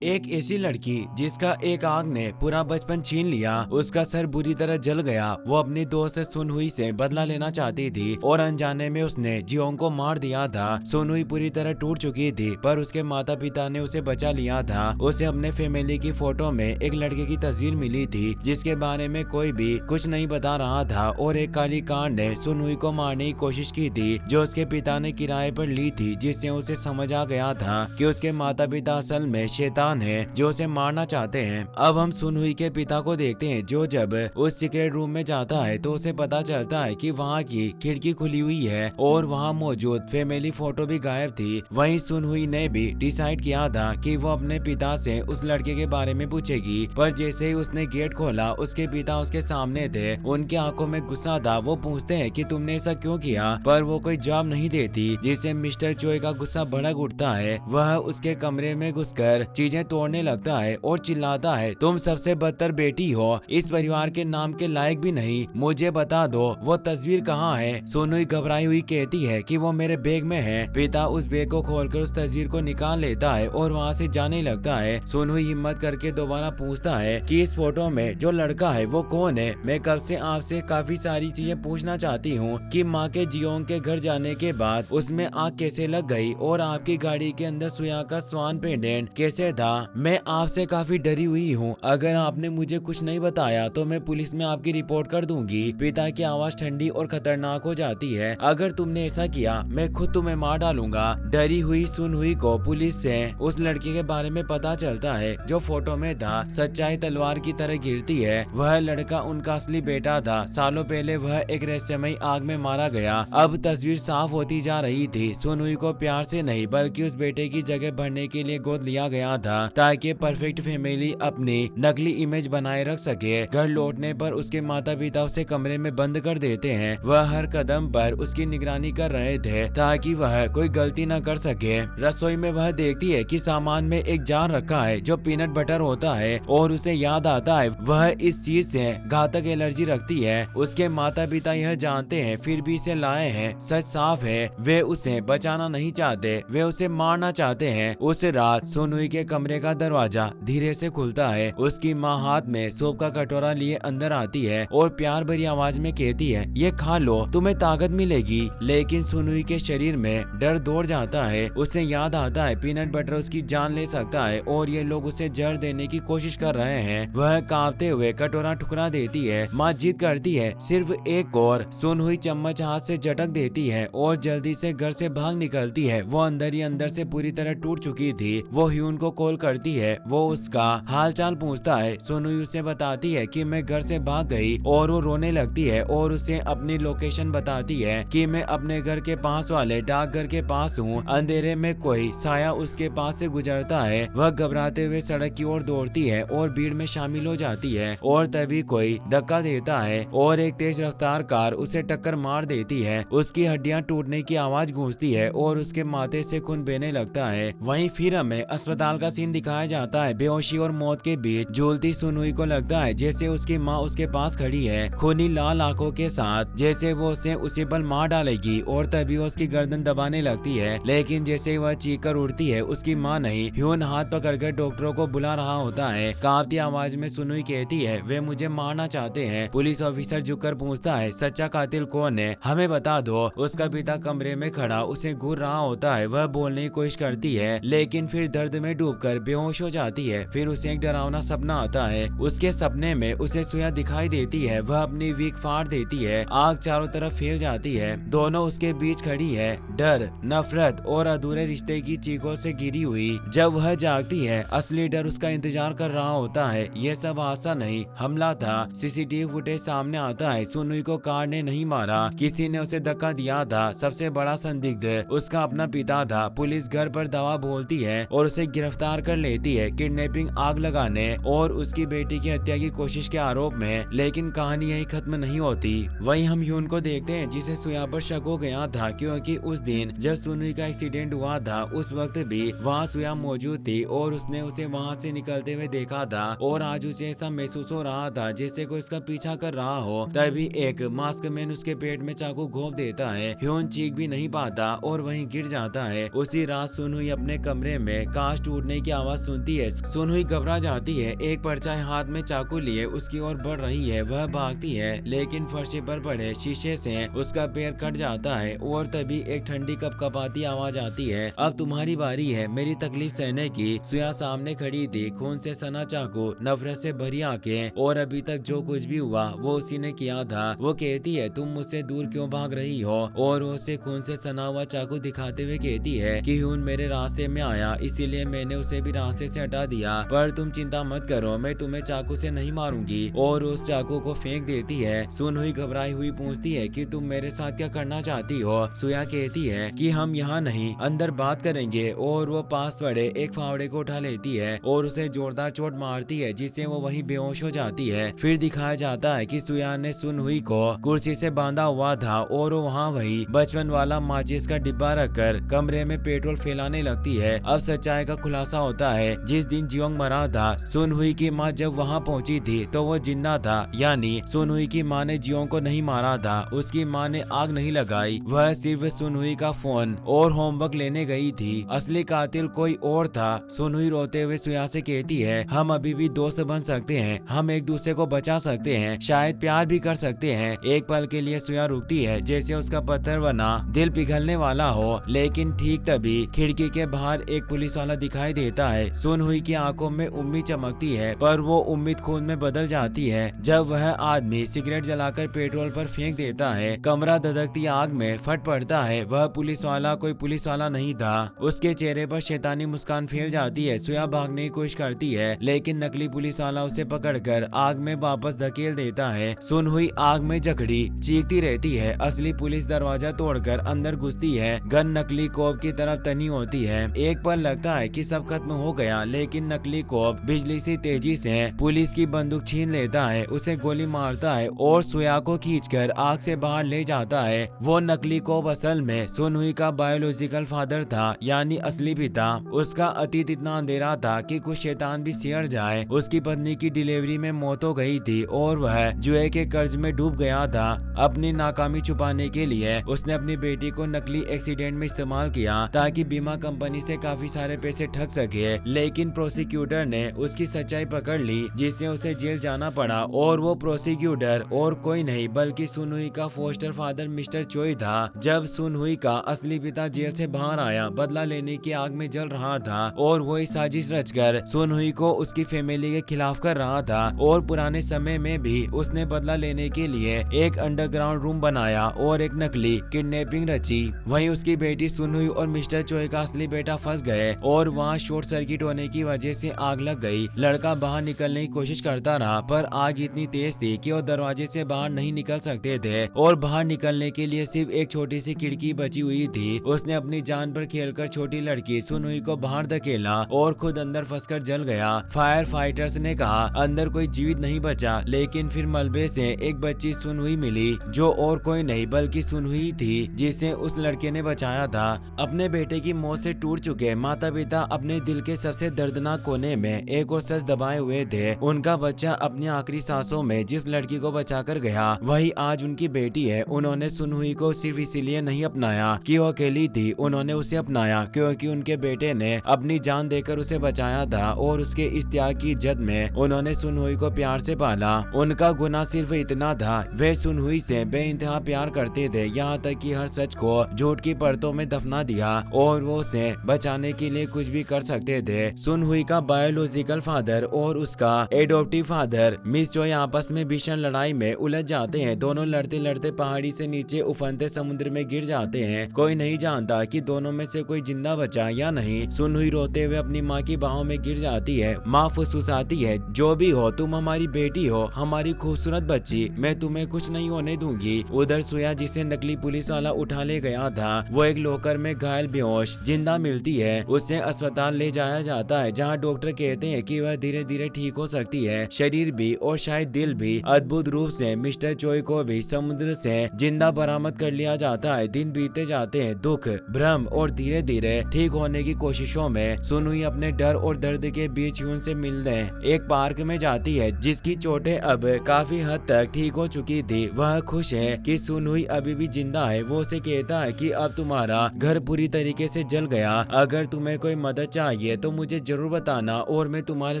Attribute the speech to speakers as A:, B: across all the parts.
A: एक ऐसी लड़की जिसका एक आग ने पूरा बचपन छीन लिया, उसका सर बुरी तरह जल गया। वो अपनी दोस्त सुनहुई से बदला लेना चाहती थी और अनजाने में उसने जियोंग को मार दिया था। सुनहुई पूरी तरह टूट चुकी थी, पर उसके माता पिता ने उसे बचा लिया था। उसे अपने फैमिली की फोटो में एक लड़के की तस्वीर मिली थी जिसके बारे में कोई भी कुछ नहीं बता रहा था, और एक काली कार ने सुनहुई को मारने की कोशिश की थी जो उसके पिता ने किराए पर ली थी, जिससे उसे समझ आ गया था कि उसके माता पिता असल में शैतान है जो उसे मारना चाहते हैं। अब हम सुनहुई के पिता को देखते हैं जो जब उस सीक्रेट रूम में जाता है तो उसे पता चलता है कि वहाँ की खिड़की खुली हुई है और वहाँ मौजूद फैमिली फोटो भी गायब थी। वहीं सुनहुई ने भी डिसाइड किया था कि वो अपने पिता से उस लड़के के बारे में पूछेगी, पर जैसे ही उसने गेट खोला उसके पिता उसके सामने थे। उनकी आंखों में गुस्सा था। वो पूछते हैं कि तुमने ऐसा क्यों किया, पर वो कोई जवाब नहीं देती, जिससे मिस्टर चोई का गुस्सा भड़क उठता है। वह उसके कमरे में घुसकर चीजें तोड़ने लगता है और चिल्लाता है, तुम सबसे बदतर बेटी हो, इस परिवार के नाम के लायक भी नहीं, मुझे बता दो वो तस्वीर कहाँ है। सुनहुई घबराई हुई कहती है कि वो मेरे बैग में है। पिता उस बैग को खोलकर उस तस्वीर को निकाल लेता है और वहाँ से जाने लगता है। सुनहुई हिम्मत करके दोबारा पूछता है कि इस फोटो में जो लड़का है वो कौन है। मैं कब से आपसे काफी सारी चीजें पूछना चाहती हूँ कि माँ के जियोंग के घर जाने के बाद उसमें आग कैसे लग गई और आपकी गाड़ी के अंदर सुया का स्वान पेंडेंट कैसे था। मैं आपसे काफी डरी हुई हूँ, अगर आपने मुझे कुछ नहीं बताया तो मैं पुलिस में आपकी रिपोर्ट कर दूंगी। पिता की आवाज ठंडी और खतरनाक हो जाती है, अगर तुमने ऐसा किया मैं खुद तुम्हें मार डालूंगा। डरी हुई सुनहुई को पुलिस से उस लड़के के बारे में पता चलता है जो फोटो में था। सच्चाई तलवार की तरह गिरती है, वह लड़का उनका असली बेटा था। सालों पहले वह एक रहस्यमयी आग में मारा गया। अब तस्वीर साफ होती जा रही थी। सुनहुई को प्यार से नहीं बल्कि उस बेटे की जगह भरने के लिए गोद लिया गया था ताकि परफेक्ट फैमिली अपनी नकली इमेज बनाए रख सके। घर लौटने पर उसके माता पिता उसे कमरे में बंद कर देते हैं। वह हर कदम पर उसकी निगरानी कर रहे थे ताकि वह कोई गलती न कर सके। रसोई में वह देखती है कि सामान में एक जार रखा है जो पीनट बटर होता है और उसे याद आता है वह इस चीज से घातक एलर्जी रखती है। उसके माता पिता यह जानते हैं फिर भी इसे लाए हैं। सच साफ है, वे उसे बचाना नहीं चाहते, वे उसे मारना चाहते हैं। उस रात सुनहुई के कमरे का दरवाजा धीरे से खुलता है। उसकी माँ हाथ में सूप का कटोरा लिए अंदर आती है और प्यार भरी आवाज में कहती है, ये खा लो, तुम्हें ताकत मिलेगी। लेकिन सुनहुई के शरीर में डर दौड़ जाता है। उसे याद आता है पीनट बटर उसकी जान ले सकता है और ये लोग उसे जहर देने की कोशिश कर रहे हैं। वह कांपते हुए कटोरा ठुकरा देती है। माँ जिद करती है, सिर्फ एक और। सुनहुई चम्मच हाथ से झटक देती है और जल्दी से घर से भाग निकलती है। वो अंदर ही अंदर से पूरी तरह टूट चुकी थी। वो ह्यून को कॉल करती है, वो उसका हालचाल पूछता है। सुनहुई उसे बताती है कि मैं घर से भाग गई और वो रोने लगती है और उसे अपनी लोकेशन बताती है कि मैं अपने घर के पास वाले डाकघर के पास हूँ। अंधेरे में कोई साया उसके पास से गुजरता है। वह घबराते हुए सड़क की ओर दौड़ती है और भीड़ में शामिल हो जाती है और तभी कोई धक्का देता है और एक तेज रफ्तार कार उसे टक्कर मार देती है। उसकी हड्डियां टूटने की आवाज गूंजती है और उसके माथे से खून बहने लगता है। वहीं फिर हमें अस्पताल का सीन दिखाया जाता है। बेहोशी और मौत के बीच झूलती सुनहुई को लगता है जैसे उसकी माँ उसके पास खड़ी है, खूनी लाल आंखों के साथ, जैसे वो उसे उसी पल मार डालेगी। और तभी वो उसकी गर्दन दबाने लगती है, लेकिन जैसे ही वह चीख कर उठती है उसकी माँ नहीं, ह्यून हाथ पकड़कर डॉक्टरों को बुला रहा होता है। कांपती आवाज में सुनहुई कहती है, वे मुझे मारना चाहते हैं। पुलिस ऑफिसर झुककर पूछता है, सच्चा कातिल कौन है, हमें बता दो। उसका पिता कमरे में खड़ा उसे घूर रहा होता है। वह बोलने की कोशिश करती है लेकिन फिर दर्द में डूबकर बेहोश हो जाती है। फिर उसे एक डरावना सपना आता है। उसके सपने में उसे सुया दिखाई देती है। वह अपनी वीक फाड़ देती है। आग चारों तरफ फैल जाती है। दोनों उसके बीच खड़ी है, डर, नफरत और अधूरे रिश्ते की चीखों से घिरी हुई। जब वह जागती है असली डर उसका इंतजार कर रहा होता है। यह सब हादसा नहीं, हमला था। सीसीटीवी फुटेज सामने आता है। सुनहुई को कार ने नहीं मारा, किसी ने उसे धक्का दिया था। सबसे बड़ा संदिग्ध उसका अपना पिता था। पुलिस घर पर दवा बोलती है और उसे गिरफ्तार कर लेती है किडनैपिंग, आग लगाने और उसकी बेटी की हत्या की कोशिश के आरोप में। लेकिन कहानी यही खत्म नहीं होती। वहीं हम ह्यून को देखते हैं जिसे सुया पर शक हो गया था, क्योंकि उस दिन जब सुनहुई का एक्सीडेंट हुआ था उस वक्त भी वहाँ सुया मौजूद थी और उसने उसे वहाँ से निकलते हुए देखा था। और आज उसे ऐसा महसूस हो रहा था जैसे कोई उसका पीछा कर रहा हो। तभी एक मास्क मैन उसके पेट में चाकू घोंप देता है। ह्यून चीख भी नहीं पाता और वहीं गिर जाता है। उसी रात सुनहुई अपने कमरे में कांच टूटने की आवाज सुनती है। सुनहुई घबरा जाती है। एक परछाई हाथ में चाकू लिए उसकी ओर बढ़ रही है। वह भागती है लेकिन फर्श पर पड़े शीशे से उसका पैर कट जाता है और तभी एक ठंडी कपकपाती आवाज आती है, अब तुम्हारी बारी है मेरी तकलीफ सहने की। सुया सामने खड़ी थी, खून से सना चाकू, नफरत से भरी आंखें, और अभी तक जो कुछ भी हुआ वो उसी ने किया था। वो कहती है तुम मुझसे दूर क्यों भाग रही हो, और वो उसे खून से सना हुआ चाकू दिखाते हुए कहती है कि ह्यून मेरे रास्ते में आया इसीलिए मैंने उसे भी रास्ते से हटा दिया, पर तुम चिंता मत करो मैं तुम्हें चाकू से नहीं मारूंगी, और उस चाकू को फेंक देती है। सुनहुई घबराई हुई पूछती है कि तुम मेरे साथ क्या करना चाहती हो। सुया कहती है कि हम यहाँ नहीं अंदर बात करेंगे, और वो पास पड़े एक फावड़े को उठा लेती है और उसे जोरदार चोट मारती है जिससे वो वहीं बेहोश हो जाती है। फिर दिखाया जाता है कि सुया ने सुनहुई को कुर्सी से बांधा हुआ था और वो वहाँ वही बचपन वाला माचिस का डिब्बा रखकर कमरे में पेट्रोल फैलाने लगती है। अब सच्चाई का खुलासा होता है, जिस दिन जियोंग मरा था सुनहुई की माँ जब वहाँ पहुँची थी तो वो जिंदा था, यानी सुनहुई की माँ ने जियोंग को नहीं मारा था। उसकी माँ ने आग नहीं लगाई, वह सिर्फ सुनहुई का फोन और होमवर्क लेने गई थी। असली कातिल कोई और था। सुनहुई रोते हुए सुया से कहती है हम अभी भी दोस्त बन सकते हैं, हम एक दूसरे को बचा सकते हैं, शायद प्यार भी कर सकते हैं। एक पल के लिए सुया रुकती है जैसे उसका पत्थर बना दिल पिघलने वाला हो, लेकिन ठीक तभी खिड़की के बाहर एक पुलिस वाला दिखाई देता है। सुनहुई की आंखों में उम्मीद चमकती है पर वो उम्मीद खून में बदल जाती है जब वह आदमी सिगरेट जलाकर पेट्रोल पर फेंक देता है। कमरा धधकती आग में फट पड़ता है। वह पुलिस वाला कोई पुलिस वाला नहीं था। उसके चेहरे पर शैतानी मुस्कान फैल जाती है। सुया भागने की कोशिश करती है लेकिन नकली पुलिस वाला उसे पकड़कर आग में वापस धकेल देता है। सुनहुई आग में जकड़ी चीखती रहती है। असली पुलिस दरवाजा तोड़कर अंदर घुसती है। गन नकली कोप की तरफ तनी होती है। एक पल लगता है कि सब खत्म हो गया, लेकिन नकली कोप बिजली सी तेजी से पुलिस की बंदूक छीन लेता है, उसे गोली मारता है और सुया को खींचकर आग से बाहर ले जाता है। वो नकली कोप असल में सुनहुई का बायोलॉजिकल फादर था, यानी असली पिता। उसका अतीत इतना अंधेरा था कि कुछ शैतान भी सियर जाए। उसकी पत्नी की डिलीवरी में मौत हो गई थी और वह जुए के कर्ज में डूब गया था। अपनी नाकामी छुपाने के लिए उसने अपनी बेटी को नकली एक्सीडेंट में इस्तेमाल किया ताकि बीमा कंपनी से काफी सारे पैसे ठग सके, लेकिन प्रोसिक्यूटर ने उसकी सच्चाई पकड़ ली जिससे उसे जेल जाना पड़ा। और वो प्रोसिक्यूटर और कोई नहीं बल्कि सुनहुई का फोस्टर फादर मिस्टर चोई था। जब सुनहुई का असली पिता जेल से बाहर आया, बदला लेने की आग में जल रहा था और वो इस साजिश रचकर सुनहुई को उसकी फैमिली के खिलाफ कर रहा था। और पुराने समय में भी उसने बदला लेने के लिए एक अंडरग्राउंड रूम बनाया और एक नकली किडनैपिंग रची। वहीं उसकी बेटी सुनहुई और मिस्टर चोई का असली बेटा फंस गए और वहाँ शॉर्ट सर्किट होने की वजह से आग लग गई। लड़का बाहर निकलने की कोशिश करता रहा पर आग इतनी तेज थी कि वो दरवाजे से बाहर नहीं निकल सकते थे और बाहर निकलने के लिए सिर्फ एक छोटी सी खिड़की बची हुई थी। उसने अपनी जान पर खेलकर छोटी लड़की सुनहुई को बाहर धकेला और खुद अंदर फंसकर जल गया। फायर फाइटर्स ने कहा अंदर कोई जीवित नहीं बचा, लेकिन फिर मलबे से एक बच्ची सुनहुई मिली जो और कोई नहीं बल्कि सुनहुई थी जिसे उस लड़के ने बचाया था। अपने बेटे की मौत से टूट चुके माता पिता अपने दिल के सबसे दर्दनाक कोने में एक और सच दबाए हुए थे। उनका बच्चा अपनी आखिरी सांसों में जिस लड़की को बचाकर गया वही आज उनकी बेटी है। उन्होंने सुनहुई को सिर्फ इसीलिए नहीं अपनाया कि वो अकेली थी, उन्होंने उसे अपनाया क्योंकि उनके बेटे ने अपनी जान देकर उसे बचाया था और उसके इस त्याग की इज्जत में उन्होंने सुनहुई को प्यार से पाला। उनका गुनाह सिर्फ इतना था, वे सुनहुई से बेइंतहा प्यार करते थे, यहाँ तक कि हर सच को झूठ की परतों में दफना दिया और वो उसे बचाने के लिए कुछ भी कर सकते थे। सुनहुई का बायोलॉजिकल फादर और उसका एडॉप्टिव फादर मिस चोई आपस में भीषण लड़ाई में उलझ जाते हैं। दोनों लड़ते लड़ते पहाड़ी से नीचे उफनते समुद्र में गिर जाते हैं। कोई नहीं जानता कि दोनों में से कोई जिंदा बचा या नहीं। सुनहुई रोते हुए अपनी माँ की बाहों में गिर जाती है। माँ फुसफुसाती है, जो भी हो तुम हमारी बेटी हो, हमारी खूबसूरत बच्ची, मैं तुम्हें कुछ नहीं होने दूंगी। उधर सुया जिसे नकली पुलिस वाला उठा ले गया था वो एक लोकर में घायल बेहोश जिंदा मिलती है। उसे अस्पताल ले जाया जाता है जहाँ डॉक्टर कहते हैं कि वह धीरे धीरे ठीक हो सकती है, शरीर भी और शायद दिल भी। अद्भुत रूप से मिस्टर चोई को भी समुद्र से जिंदा बरामद कर लिया जाता है। दिन बीते जाते हैं दुख, भ्रम और धीरे धीरे ठीक होने की कोशिशों में सुनहुई अपने डर और दर्द के बीच ह्यून से मिलने एक पार्क में जाती है जिसकी चोटें अब काफी हद तक ठीक हो चुकी थी। वह खुश है कि सुनहुई अभी भी जिंदा है। वो उसे कहता है कि अब तुम्हारा घर पूरी तरीके से जल गया, अगर तुम्हें कोई मदद चाहिए चाहिए तो मुझे जरूर बताना और मैं तुम्हारे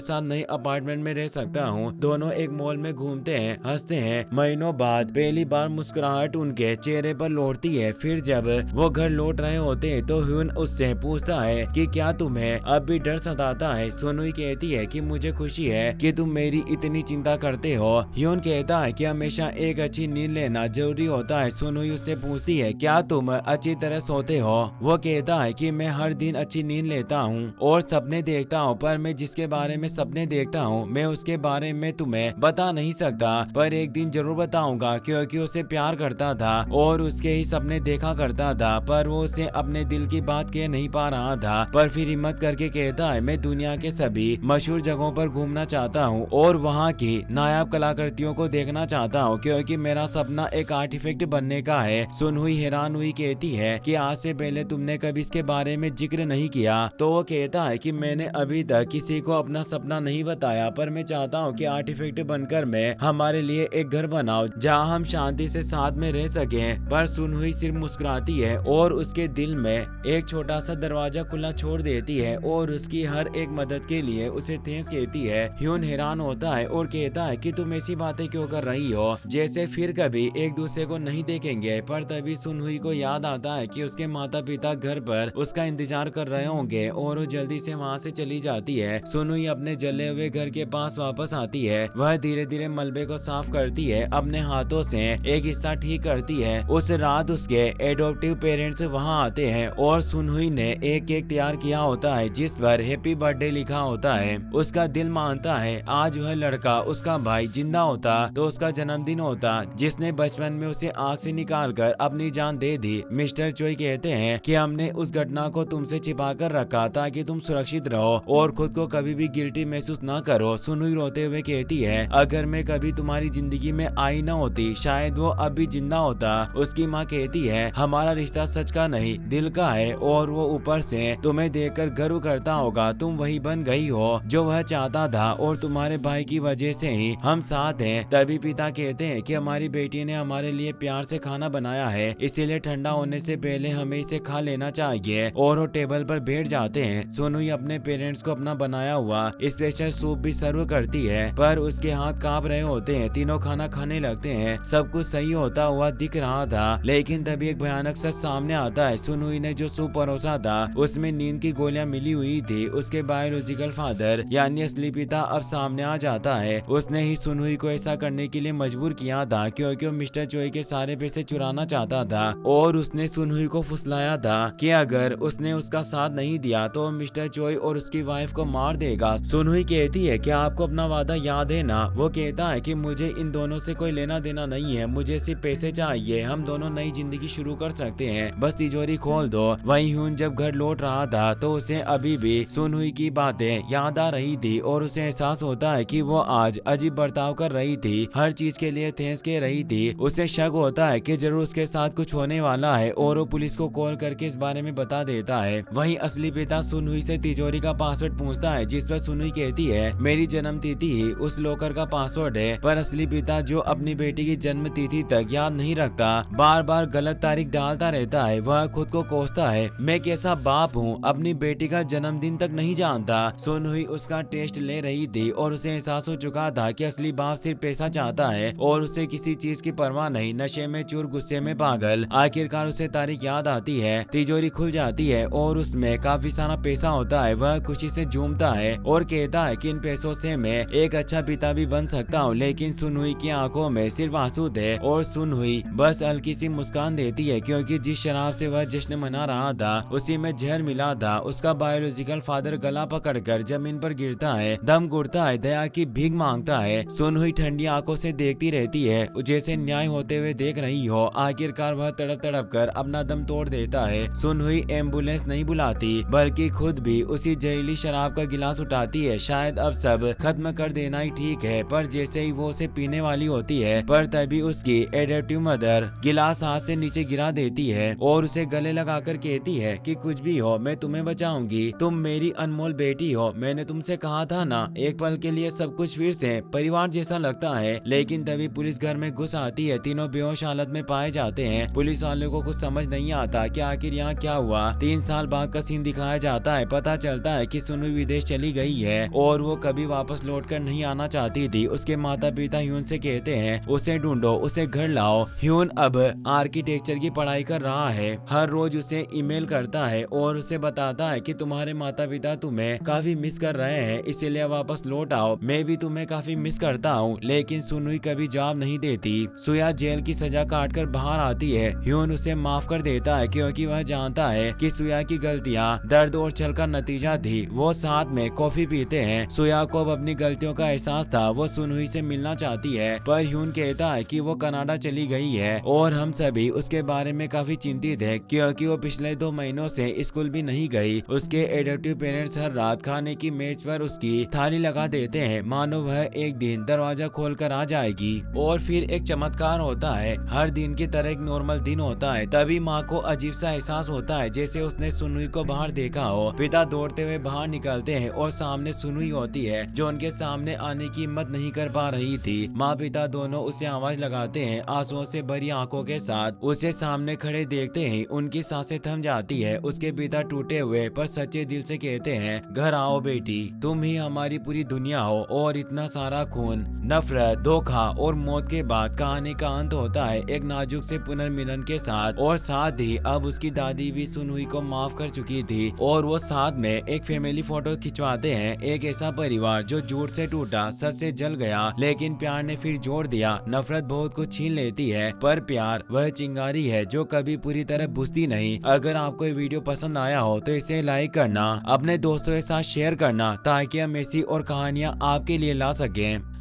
A: साथ नए अपार्टमेंट में रह सकता हूँ। दोनों एक मॉल में घूमते हैं, हंसते हैं। महीनों बाद पहली बार मुस्कुराहट उनके चेहरे पर लौटती है। फिर जब वो घर लौट रहे होते हैं तो ह्यून उससे पूछता है कि क्या तुम्हें अब भी डर सताता है। सुनुई कहती है कि मुझे खुशी है कि तुम मेरी इतनी चिंता करते हो। ह्यून कहता है कि हमेशा एक अच्छी नींद लेना जरूरी होता है। सुनुई उससे पूछती है क्या तुम अच्छी तरह सोते हो। वो कहता है कि मैं हर दिन अच्छी नींद लेता हूँ और सपने देखता हूँ, पर मैं जिसके बारे में सपने देखता हूँ मैं उसके बारे में तुम्हें बता नहीं सकता, पर एक दिन जरूर बताऊंगा, क्योंकि उसे प्यार करता था और उसके ही सपने देखा करता था, पर वो उसे अपने दिल की बात कह नहीं पा रहा था। पर फिर हिम्मत करके कहता है मैं दुनिया के सभी मशहूर जगहों पर घूमना चाहता हूँ और वहाँ की नायाब कलाकृतियों को देखना चाहता हूँ, क्योंकि मेरा सपना एक आर्टिफैक्ट बनने का है। सुनहुई हैरान हुई कहती है कि आज से पहले तुमने कभी इसके बारे में जिक्र नहीं किया। तो वो कहता है कि मैंने अभी तक किसी को अपना सपना नहीं बताया, पर मैं चाहता हूँ कि आर्टिफैक्ट बनकर मैं हमारे लिए एक घर बनाऊं जहाँ हम शांति से साथ में रह सकें। पर सुनहुई सिर्फ मुस्कुराती है और उसके दिल में एक छोटा सा दरवाजा खुला छोड़ देती है और उसकी हर एक मदद के लिए उसे थैंक्स कहती है। ह्यून हैरान होता है और कहता है कि तुम ऐसी बातें क्यों कर रही हो, जैसे फिर कभी एक दूसरे को नहीं देखेंगे। पर तभी सुनहुई को याद आता है कि उसके माता पिता घर पर उसका इंतजार कर रहे होंगे और वो जल्दी से वहाँ से चली जाती है। सुनहुई अपने जले हुए घर के पास वापस आती है। वह धीरे धीरे मलबे को साफ करती है, अपने हाथों से एक हिस्सा ठीक करती है। उस रात उसके एडॉप्टिव पेरेंट्स वहाँ आते हैं और सुनहुई ने एक केक तैयार किया होता है जिस पर हैप्पी बर्थडे लिखा होता है। उसका दिल मानता है आज वह लड़का उसका भाई जिंदा होता तो उसका जन्मदिन होता जिसने बचपन में उसे आग से निकाल कर अपनी जान दे दी। मिस्टर चोई कहते हैं कि हमने उस घटना को तुमसे छिपा कर रखा ताकि तुम सुरक्षित रहो और खुद को कभी भी गिल्टी महसूस न करो। सुनुई रोते हुए कहती है अगर मैं कभी तुम्हारी जिंदगी में आई न होती शायद वो अब भी जिंदा होता। उसकी माँ कहती है हमारा रिश्ता सच का नहीं दिल का है और वो ऊपर से तुम्हें देखकर गर्व करता होगा। तुम वही बन गई हो जो वह चाहता था और तुम्हारे भाई की वजह से ही हम साथ हैं। तभी पिता कहते हैं कि हमारी बेटी ने हमारे लिए प्यार से खाना बनाया है, इसीलिए ठंडा होने से पहले हमें इसे खा लेना चाहिए। और वो टेबल पर बैठ जाते हैं। सुनुई अपने पेरेंट्स को अपना बनाया हुआ स्पेशल सूप भी सर्व करती है, पर उसके हाथ कांप रहे होते हैं। तीनों खाना खाने लगते हैं। सब कुछ सही होता हुआ दिख रहा था, लेकिन तभी एक भयानक सच सामने आता है। सुनुई ने जो सूप परोसा था उसमें नींद की गोलियां मिली हुई थी। उसके बायोलॉजिकल फादर यानी असली पिता अब सामने आ जाता है। उसने ही सुनुई को ऐसा करने के लिए मजबूर किया था क्योंकि वो मिस्टर चोई के सारे पैसे चुराना चाहता था और उसने सुनुई को फुसलाया था कि अगर उसने उसका साथ नहीं दिया तो मिस्टर चोई और उसकी वाइफ को मार देगा। सुनुई कहती है कि आपको अपना वादा याद है ना। वो कहता है कि मुझे इन दोनों से कोई लेना देना नहीं है, मुझे सिर्फ पैसे चाहिए, हम दोनों नई जिंदगी शुरू कर सकते हैं, बस तिजोरी खोल दो। वहीं ह्यून जब घर लौट रहा था तो उसे अभी भी सुनुई की बातें याद आ रही थी और उसे एहसास होता है कि वो आज अजीब बर्ताव कर रही थी, हर चीज के लिए थैंक्स कह रही थी। उसे शक होता है कि जरूर उसके साथ कुछ होने वाला है और वो पुलिस को कॉल करके इस बारे में बता देता है। वहीं असली पिता सुनुई से तिजोरी का पासवर्ड पूछता है जिस पर सुनुई कहती है मेरी जन्म तिथि ही उस लॉकर का पासवर्ड है। पर असली पिता जो अपनी बेटी की जन्म तिथि तक याद नहीं रखता, बार बार गलत तारीख डालता रहता है। वह खुद को कोसता है मैं कैसा बाप हूँ, अपनी बेटी का जन्मदिन तक नहीं जानता। सुनुई उसका टेस्ट ले रही थी और उसे एहसास हो चुका था कि असली बाप सिर्फ पैसा चाहता है और उसे किसी चीज की परवाह नहीं, नशे में चूर गुस्से में पागल। आखिरकार उसे तारीख याद आती है, तिजोरी खुल जाती है और उसमें काफी सारा पैसा होता है। वह खुशी से झूमता है और कहता है कि इन पैसों से मैं एक अच्छा पिता भी बन सकता हूँ। लेकिन सुनुई की आंखों में सिर्फ आंसू थे और सुनुई बस हल्की सी मुस्कान देती है क्योंकि जिस शराब से वह जश्न मना रहा था उसी में जहर मिला था। उसका बायोलॉजिकल फादर गला पकड़कर जमीन पर गिरता है, दम घुटता है, दया की भीख मांगता है। सुनुई ठंडी आंखों से देखती रहती है जैसे न्याय होते हुए देख रही हो। आखिरकार वह तड़प तड़प कर अपना दम तोड़ देता है। सुनुई एम्बुलेंस नहीं बुलाती बल्कि खुद भी उसी जहरीली शराब का गिलास उठाती है। शायद अब सब खत्म कर देना ही ठीक है, पर जैसे ही वो उसे पीने वाली होती है पर तभी उसकी एडॉप्टिव मदर गिलास हाथ से नीचे गिरा देती है और उसे गले लगाकर कहती है कि कुछ भी हो मैं तुम्हें बचाऊंगी, तुम मेरी अनमोल बेटी हो। मैंने तुमसे कहा था ना, एक पल के लिए सब कुछ फिर से परिवार जैसा लगता है। लेकिन तभी पुलिस घर में घुस आती है। तीनों बेहोश हालत में पाए जाते हैं। पुलिस वालों को कुछ समझ नहीं आता कि आखिर यहाँ क्या हुआ। 3 साल बाद का सीन दिखाया जाता है। पता चलता है कि सुनुई विदेश चली गई है और वो कभी वापस लौटकर नहीं आना चाहती थी। उसके माता पिता ह्यून से कहते हैं उसे ढूंढो, उसे घर लाओ। ह्यून अब आर्किटेक्चर की पढ़ाई कर रहा है, हर रोज उसे ईमेल करता है और उसे बताता है कि तुम्हारे माता पिता तुम्हें काफी मिस कर रहे हैं, इसीलिए वापस लौट आओ, मैं भी तुम्हें काफी मिस करता हूँ। लेकिन सुनुई कभी जवाब नहीं देती। सुया जेल की सजा काट कर बाहर आती है। ह्यून उसे माफ कर देता है क्योंकि वह जानता है कि सुया की गलतियाँ दर्द और छल का नतीजा थी। वो साथ में कॉफी पीते हैं। सुया को अब अपनी गलतियों का एहसास था। वो सुनुई से मिलना चाहती है पर ह्यून कहता है कि वो कनाडा चली गई है और हम सभी उसके बारे में काफी चिंतित है क्योंकि वो पिछले 2 महीनों से स्कूल भी नहीं गई। उसके एडॉप्टिव पेरेंट्स हर रात खाने की मेज पर उसकी थाली लगा देते हैं, मानो वह एक दिन दरवाजा खोल कर आ जाएगी। और फिर एक चमत्कार होता है। हर दिन की तरह एक नॉर्मल दिन होता है। तभी माँ को अजीब सा एहसास होता है जैसे उसने सुनुई को बाहर देखा हो। पिता दौड़ते हुए बाहर निकलते हैं और सामने सुनुई होती है जो उनके सामने आने की हिम्मत नहीं कर पा रही थी। माँ पिता दोनों उसे आवाज लगाते हैं। आंसुओं से भरी आंखों के साथ उसे सामने खड़े देखते ही उनकी सांसें थम जाती है। उसके पिता टूटे हुए पर सच्चे दिल से कहते हैं घर आओ बेटी, तुम ही हमारी पूरी दुनिया हो। और इतना सारा खून, नफरत, धोखा और मौत के बाद कहानी का अंत होता है एक नाजुक से पुनर्मिलन के साथ। और साथ ही अब उसकी दादी भी सुनुई को माफ कर चुकी थी और वो साथ में एक फैमिली फोटो खिंचवाते हैं। एक ऐसा परिवार जो झूठ से टूटा, सच से जल गया, लेकिन प्यार ने फिर जोड़ दिया। नफरत बहुत कुछ छीन लेती है पर प्यार वह चिंगारी है जो कभी पूरी तरह बुझती नहीं। अगर आपको ये वीडियो पसंद आया हो तो इसे लाइक करना, अपने दोस्तों के साथ शेयर करना ताकि हम ऐसी और कहानियां आपके लिए ला सकें।